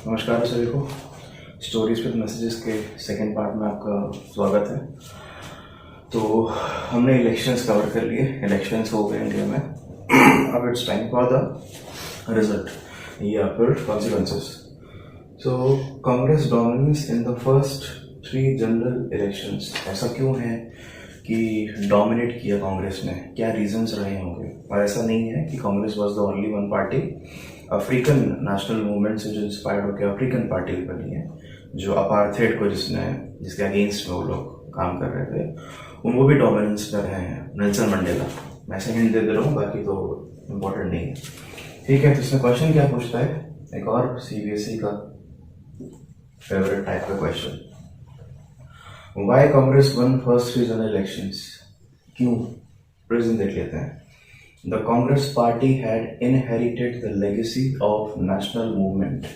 नमस्कार सभी को। स्टोरीज विद मैसेजेस के सेकंड पार्ट में आपका स्वागत है। तो हमने इलेक्शंस कवर कर लिए, इलेक्शंस हो गए इंडिया में। अब it's time for the result या फिर consequences. So Congress dominance in the first 3 general elections. ऐसा क्यों है कि डोमिनेट किया कांग्रेस ने, क्या रीजंस रहे होंगे? और ऐसा नहीं है कि Congress was the only one party. African national movement से जो इंस्पायर्ड होकर अफ्रीकन पार्टी बनी है, जो अपार्थेड को जिसके अगेंस्ट में वो लोग काम कर रहे थे, उनको भी डोमिनेंस में रहे हैं। नेल्सन मंडेला, मैं ऐसे हिंट दे रहा हूँ, बाकी तो इम्पोर्टेंट नहीं है। ठीक है, तो इसमें क्वेश्चन क्या पूछता है? एक और सीबीएसई का फेवरेट टाइप का question, why Congress won first 3 general elections? क्यों? रीजन देख लेते हैं। The Congress party had inherited the legacy of national movement.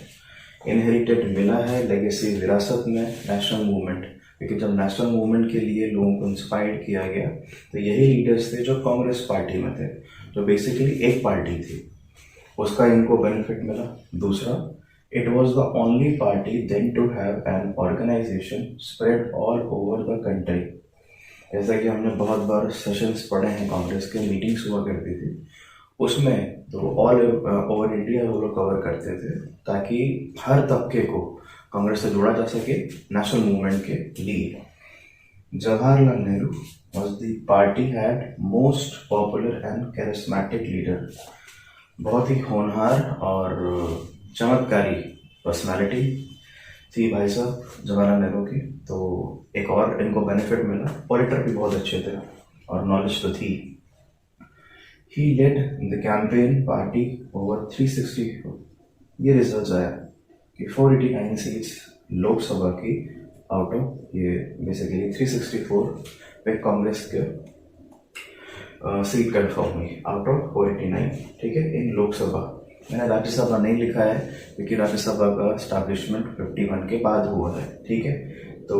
Inherited मिला है, legacy विरासत में national movement, क्योंकि जब national movement के लिए लोगों को इंस्पायर्ड किया गया तो यही लीडर्स थे जो कांग्रेस पार्टी में थे, जो बेसिकली एक पार्टी थी, उसका इनको बेनिफिट मिला। दूसरा, it was the only party then to have an organization spread all over the country. जैसा कि हमने बहुत बार सेशंस पढ़े हैं, कांग्रेस के मीटिंग्स हुआ करती थी, उसमें तो ऑल ओवर इंडिया वो लोग कवर करते थे ताकि हर तबके को कांग्रेस से जोड़ा जा सके नेशनल मूवमेंट के लिए। Jawaharlal Nehru was the party had most popular and charismatic leader. बहुत ही होनहार और चमत्कारी पर्सनालिटी थी भाई साहब जवाहरलाल नेहरू की। तो एक और इनको बेनिफिट मिला, ऑडिटर भी बहुत अच्छे थे और नॉलेज तो थी। He led the campaign party over 364। ये रिजल्ट आया कि 489 सीट्स लोकसभा की आउट ऑफ ये बेसिकली 364 पे कांग्रेस के सीट कन्फर्म हुई आउट ऑफ 489। ठीक है, इन लोकसभा। मैंने राज्यसभा नहीं लिखा है क्योंकि राज्यसभा का स्टैब्लिशमेंट 51 के बाद हुआ है। ठीक है, तो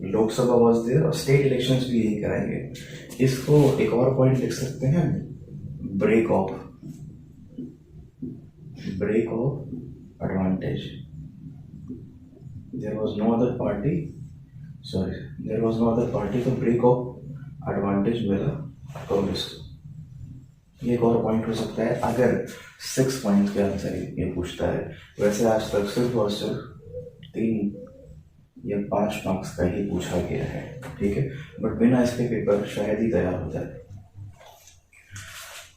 लोकसभा वाज देयर और स्टेट इलेक्शंस भी यही कराएंगे। इसको एक और पॉइंट लिख सकते हैं, break of advantage. There was no other party, तो ब्रेक ऑफ एडवांटेज मिला कांग्रेस को। ये एक और पॉइंट हो सकता है अगर 6 पॉइंट के आंसर ये पूछता है। वैसे आज तक सिर्फ और सिर्फ 3 या 5 मार्क्स का ही पूछा गया है। ठीक है, बट बिना इसके पेपर शायद ही तैयार होता है।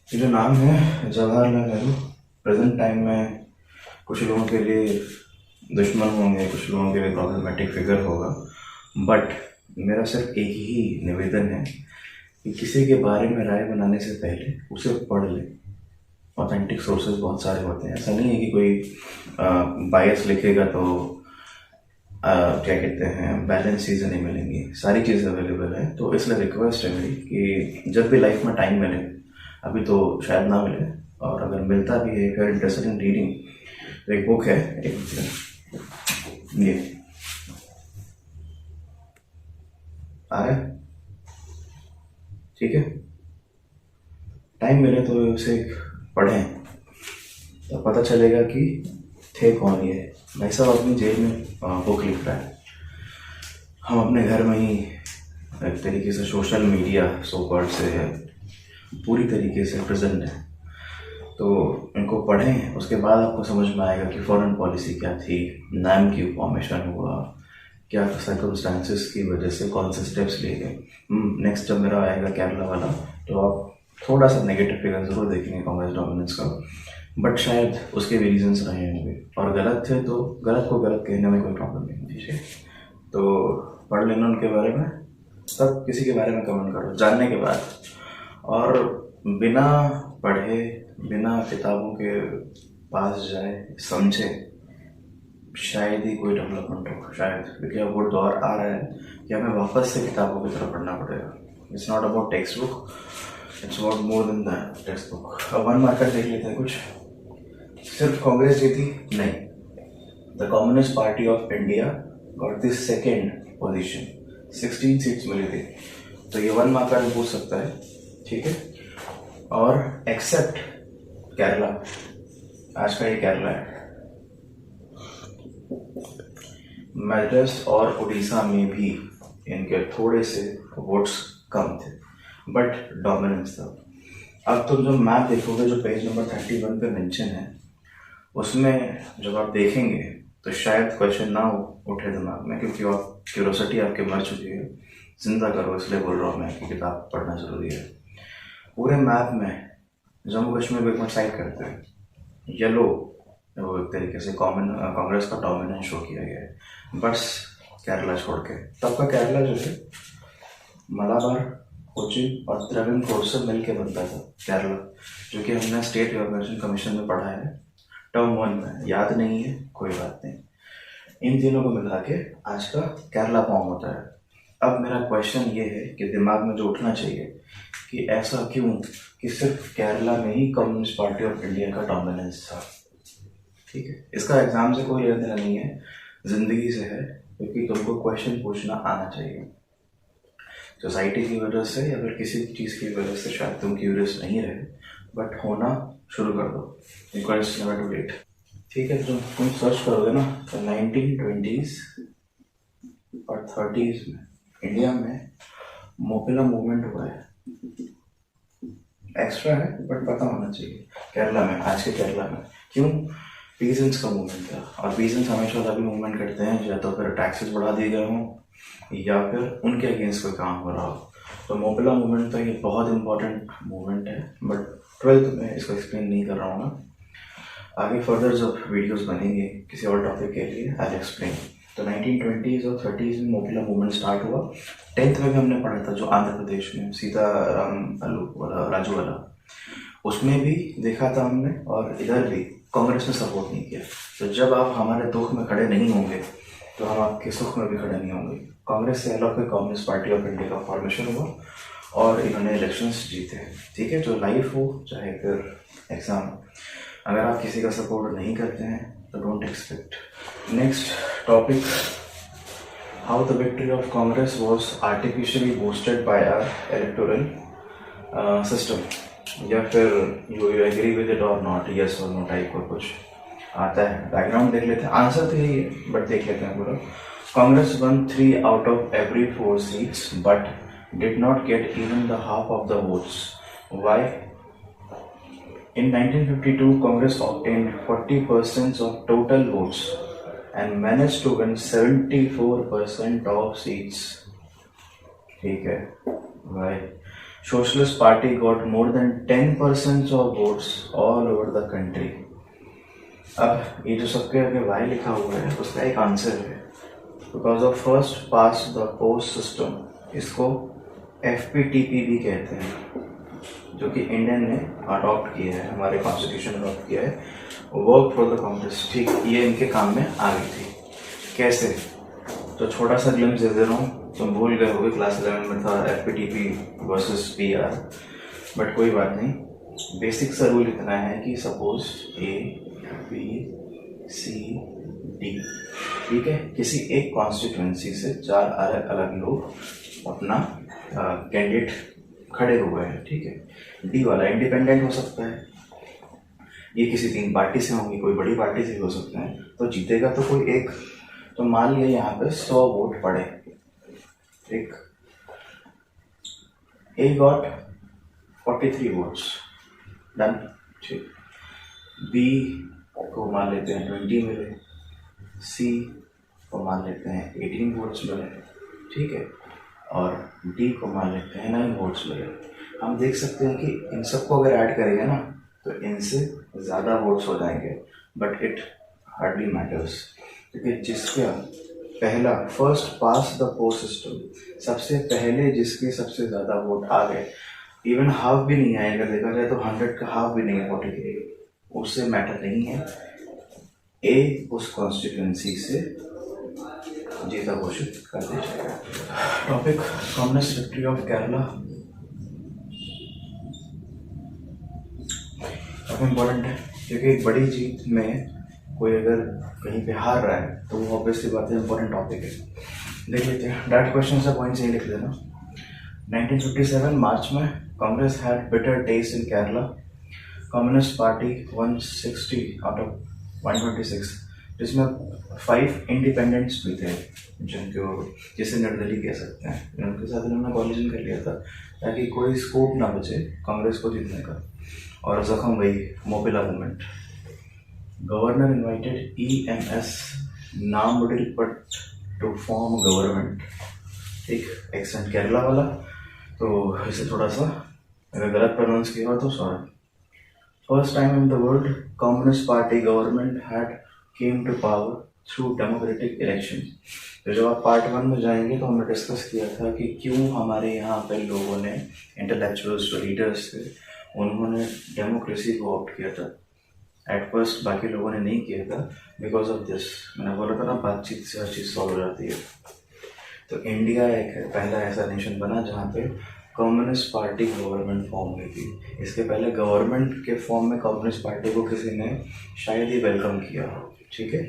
ये जो नाम है जवाहरलाल नेहरू, प्रेजेंट टाइम में कुछ लोगों के लिए दुश्मन होंगे, कुछ लोगों के लिए प्रॉब्लमेटिक फिगर होगा, बट मेरा सिर्फ एक ही निवेदन है कि किसी के बारे में राय बनाने से पहले उसे पढ़ ले। ऑथेंटिक सोर्सेज बहुत सारे होते हैं, ऐसा नहीं है कि कोई बायस लिखेगा तो क्या कहते हैं बैलेंस चीज़ें नहीं मिलेंगी, सारी चीज़ें अवेलेबल है। तो इसलिए रिक्वेस्ट है मेरी कि जब भी लाइफ में टाइम मिले, अभी तो शायद ना मिले, और अगर मिलता भी है, फिर इंटरेस्टेड इन रीडिंग, तो एक बुक है, ये आ रहा है। ठीक है, टाइम मिले तो उसे पढ़ें तो पता चलेगा कि थे कौन ये भाई साहब। अपनी जेब में बुक लिख रहा है, हम अपने घर में ही एक तरीके से सोशल मीडिया सोकॉल्ड से पूरी तरीके से प्रेजेंट है। तो इनको पढ़ें, उसके बाद आपको समझ में आएगा कि फॉरेन पॉलिसी क्या थी, नाम क्यों फॉर्मेशन हुआ, क्या सर्कमस्टांसेस की वजह से कौन से स्टेप्स लिए गए। नेक्स्ट जब मेरा आएगा केरला वाला, तो आप थोड़ा सा नेगेटिव फिगर जरूर देखेंगे कांग्रेस डोमिनेंस का, बट शायद उसके भी रीजंस रहे होंगे, और गलत थे तो गलत को गलत कहने में कोई प्रॉब्लम नहीं। ठीक है, तो पढ़ लेना उनके बारे में, तब किसी के बारे में कमेंट करो जानने के बाद। और बिना पढ़े, बिना किताबों के पास जाए, समझे, शायद ही कोई डेवलपमेंट हो, शायद, क्योंकि अब वो दौर आ रहा है कि हमें वापस से किताबों की तरफ पढ़ना पड़ेगा। It's not about text book, it's about more than the text book. अब 1 मार्कर देख लेते हैं कुछ। सिर्फ कांग्रेस जीती नहीं, the communist party of India got the second position, 16 seats मिली थी। तो ये 1 मार्कर में पूछ सकता है। ठीक है, और एक्सेप्ट केरला, आज का ये केरला है, मद्रास और उड़ीसा में भी इनके थोड़े से वोट्स कम थे, बट डोमिनेंस था। अब तुम जो मैप देखोगे जो पेज नंबर 31 पे मेंशन है, उसमें जब आप देखेंगे तो शायद क्वेश्चन ना उठे दिमाग में, क्योंकि आप क्यूरोसिटी आपके मर चुकी है। जिंदा करो, इसलिए बोल रहा हूँ मैं कि किताब पढ़ना जरूरी है। पूरे मैप में जम्मू कश्मीर को एक मिनट साइड करते हैं, येलो वो एक तरीके से कांग्रेस का डोमिनेंस शो किया गया है, बस केरला छोड़ के। तब का केरला जो है मलाबार, कोचिन और त्रावणकोर से मिलके बनता था केरला, जो कि हमने स्टेट रिकॉग्निशन कमीशन में पढ़ा है टर्म 1 में। याद नहीं है, कोई बात नहीं। इन तीनों को मिला के आज का केरला फॉर्म होता है। अब मेरा क्वेश्चन ये है कि दिमाग में जो उठना चाहिए कि ऐसा क्यों कि सिर्फ केरला में ही कम्युनिस्ट पार्टी ऑफ इंडिया का डोमिनेंस था। ठीक है, इसका एग्जाम से कोई लेना देना नहीं है, जिंदगी से है, क्योंकि तुमको क्वेश्चन पूछना आना चाहिए। सोसाइटी की वजह से या फिर किसी चीज़ की वजह से शायद तुम क्यूरियस नहीं रहे, बट होना शुरू कर दो, बिकॉज नेवर टू लेट। ठीक है, तो तुम सर्च करोगे ना तो 1920s और 30s में इंडिया में मोपिला मूवमेंट हुआ है। एक्स्ट्रा है बट पता होना चाहिए। केरला में, आज के केरला में क्यों? पीजेंट्स का मूवमेंट था, और पीजेंट्स हमेशा तभी मूवमेंट करते हैं या तो फिर टैक्सेस बढ़ा दिए गए हों या फिर उनके अगेंस्ट कोई काम हो रहा हो। तो मोपिला मूवमेंट तो ये बहुत इंपॉर्टेंट मूवमेंट है, बट 12th में इसको एक्सप्लेन नहीं कर रहा हूँ ना। आगे फर्दर जब वीडियोस बनेंगे किसी और टॉपिक के लिए आई एक्सप्लेन। तो 1920s और 30s में मोपिला मूवमेंट स्टार्ट हुआ। 10th में भी हमने पढ़ा था, जो आंध्र प्रदेश में सीताराम राजू वाला, उसमें भी देखा था हमने, और इधर भी कांग्रेस ने सपोर्ट नहीं किया। तो जब आप हमारे दुख में खड़े नहीं होंगे तो हम आपके सुख में भी खड़े नहीं होंगे। कांग्रेस से अलग कोई कम्युनिस्ट पार्टी ऑफ इंडिया का फॉर्मेशन हुआ और इन्होंने इलेक्शंस जीते। ठीक है, जो लाइफ हो चाहे फिर एग्जाम, अगर आप किसी का सपोर्ट नहीं करते हैं तो don't expect. Next topic, how the victory of Congress was artificially boosted by our electoral system, या फिर यू एग्री विद इट और नॉट, यस और नो टाइप का कुछ आता है। बैकग्राउंड देख लेते हैं, आंसर तो यही है बट देख लेते हैं पूरा। Congress won 3 out of every 4 seats but did not get even the half of the votes. Why? In 1952, Congress obtained 40% of total votes and managed to win 74% of seats. ठीक है, why? Socialist Party got more than 10% of votes all over the country. अब ये जो सबके आगे Y लिखा हुआ है उसका एक आंसर है, because of first pass the post system. इसको FPTP भी कहते हैं, जो कि इंडियन ने अडॉप्ट किया है, हमारे कॉन्स्टिट्यूशन ने अडॉप्ट किया है। वर्क फॉर द कांग्रेस, ठीक, ये इनके काम में आ गई थी। कैसे? तो छोटा सा ग्लिम्स दे रहा हूँ, तुम भूल गए होगे, क्लास 11 में था FPTP वर्सेस PR, बट कोई बात नहीं। बेसिक सा रूल इतना है कि सपोज ABCD, ठीक है, किसी एक कॉन्स्टिट्यूएंसी से 4 अलग अलग लोग अपना कैंडिडेट खड़े हुए हैं। ठीक है, D वाला इंडिपेंडेंट हो सकता है, ये किसी 3 पार्टी से होंगी, कोई बड़ी पार्टी से हो सकते हैं, तो जीतेगा तो कोई एक। तो मान लिया यहाँ पे 100 वोट पड़े, ठीक, A गॉट 43 वोट्स, डन। ठीक, B को मान लेते हैं 20 मिले, C को मान लेते हैं 18 वोट्स मिले, ठीक है, और D को मान लेते हैं 9 वोट्स मिले। हम देख सकते हैं कि इन सबको अगर ऐड करेंगे ना तो इनसे ज़्यादा वोट्स हो जाएंगे, बट इट हार्डली मैटर्स, क्योंकि जिसका पहला first pass the post system, सबसे पहले जिसके सबसे ज़्यादा वोट आ गए, इवन हाफ भी नहीं आए, अगर देखा जाए तो 100 का हाफ भी नहीं वोट है, उससे मैटर नहीं है। A उस कॉन्स्टिट्यूएंसी से जीता घोषित कर दिया जाएगा। Topic, communist victory of Kerala, काफी इंपॉर्टेंट है, क्योंकि एक बड़ी जीत में कोई अगर कहीं पे हार रहा है तो वो ऑब्वियसली बात है, इंपॉर्टेंट टॉपिक है। देख लेते हैं, डायरेक्ट क्वेश्चन से पॉइंट यही लिख देना। 1957 मार्च में Congress had bitter taste in Kerala, communist party 160 out of 126, जिसमें 5 इंडिपेंडेंट्स भी थे, जिनको जिसे निर्दलीय कह सकते हैं। उनके साथ इन्होंने कॉलिजन कर लिया था ताकि कोई स्कोप ना बचे कांग्रेस को जीतने का। और जख्म वही मोपिला मूवमेंट। गवर्नर इनवाइटेड EMS नामबुडिल पट टू फॉर्म गवर्नमेंट। एक एक्सेंट केरला वाला, तो इसे थोड़ा सा अगर गलत प्रोनाउंस किया हो तो sorry. First time in the world communist party government had came to power through democratic election. तो जब आप पार्ट 1 में जाएंगे तो हमने डिस्कस किया था कि क्यों हमारे यहाँ पे लोगों ने, इंटेलेक्चुअल्स जो लीडर्स थे, उन्होंने डेमोक्रेसी को ऑप्ट किया था। एट फर्स्ट बाकी लोगों ने नहीं किया था बिकॉज ऑफ दिस। मैंने बोला था ना, बातचीत से हर चीज़ सॉल्व हो जाती है। तो इंडिया एक पहला ऐसा नेशन बना जहाँ पे कम्युनिस्ट पार्टी गवर्नमेंट फॉर्म हुई थी। इसके पहले गवर्नमेंट के फॉर्म में कम्युनिस्ट पार्टी को किसी ने शायद ही वेलकम किया हो, ठीक है।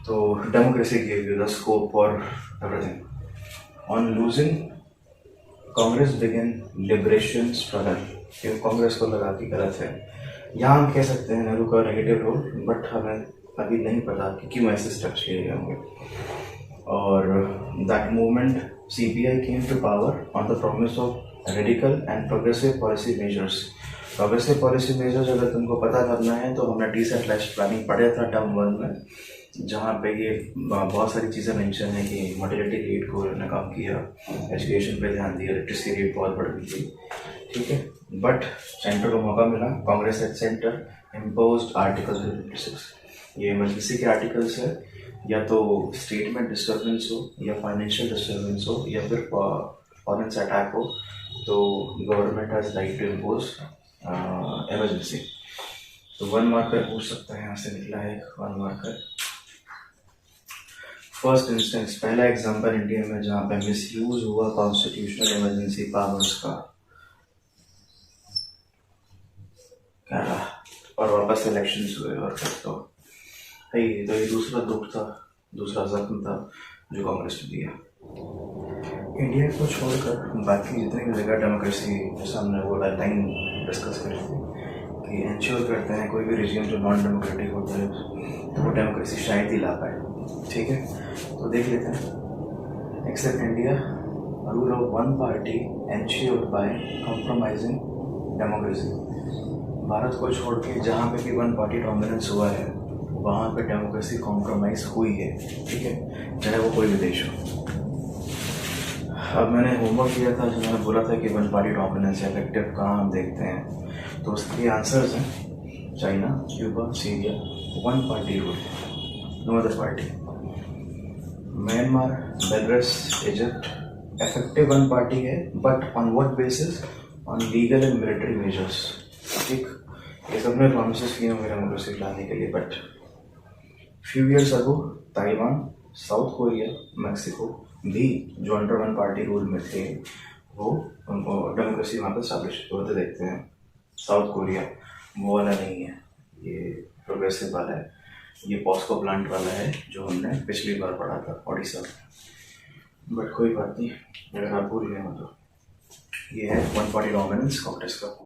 तो democracy give you the scope for everything. On losing Congress begin liberation struggle. क्यों कांग्रेस को लगा कि गलत है। यहाँ हम कह सकते हैं नेहरू का नेगेटिव रोल, बट हमें अभी नहीं पता कि क्यों ऐसे स्टेप्स लिए गए होंगे। और that movement CPI came to power on the promise of radical and progressive policy measures. Progressive policy measures अगर तुमको पता करना है तो हमने डिसेंट्रलाइज्ड प्लानिंग पढ़ा था टर्म 1 में, जहाँ पे ये बहुत सारी चीज़ें मेंशन है कि मोर्टेलिटी रेट को उन्होंने कम किया, एजुकेशन पे ध्यान दिया, लिटरेसी रेट बहुत बढ़ गई थी, ठीक है। बट सेंटर को मौका मिला, Congress at centre imposed article 356। ये इमरजेंसी के आर्टिकल्स है, या तो स्टेट में डिस्टर्बेंस हो, या फाइनेंशियल डिस्टर्बेंस हो, या फिर फॉरेन से अटैक हो, तो government has right to impose emergency. तो 1 मार्कर पूछ सकता है, यहाँ से निकला है 1 मार्कर। फर्स्ट इंस्टेंस, पहला एग्जाम्पल इंडिया में जहाँ पे मिसयूज हुआ कॉन्स्टिट्यूशनल इमरजेंसी पावर्स का, क्या रहा, और वापस इलेक्शंस हुए। और फिर तो ये दूसरा दुख था, दूसरा जख्म था जो कांग्रेस ने दिया। इंडिया को छोड़कर बाकी जितनी भी जगह डेमोक्रेसी, जैसे हमने वो लाइन डिस्कस करी थी कि इंश्योर करते हैं कोई भी रीजन जो नॉन डेमोक्रेटिक होता है तो वो डेमोक्रेसी शायद ही ला पाए, ठीक है। तो देख लेते हैं। Except India, rule of one party ensured by compromising democracy. Bharat को छोड़ के जहाँ पे भी 1 पार्टी डोमिनेंस हुआ है वहाँ पे डेमोक्रेसी कॉम्प्रोमाइज हुई है, ठीक है, चाहे वो कोई भी देश हो। अब मैंने होमवर्क किया था, जो मैंने बोला था कि 1 पार्टी डोमिनेंस इफेक्टिव कहाँ हम देखते हैं, तो उसके आंसर्स हैं China, Cuba, Syria, 1 party rule, no other party. Myanmar, Belarus, Egypt, effective 1 party है, but on what basis, on legal and military measures, ठीक। ये सब ने प्रॉमिसेस किए होंगे डेमोक्रेसी लाने के लिए, but few years ago Taiwan, south Korea, Mexico भी जो अंडर 1 पार्टी रूल में थे, वो उनको डेमोक्रेसी वहाँ पर स्टैब्लिश होते देखते हैं। साउथ कोरिया वो वाला नहीं है, ये प्रोग्रेसिव वाला है, ये पॉस्को प्लांट वाला है जो हमने पिछली बार पढ़ा था ओडिशा में। बट कोई बात नहीं, अगर आप भूल गए हो तो ये है 1 पार्टी डोमिनेंस कांग्रेस का।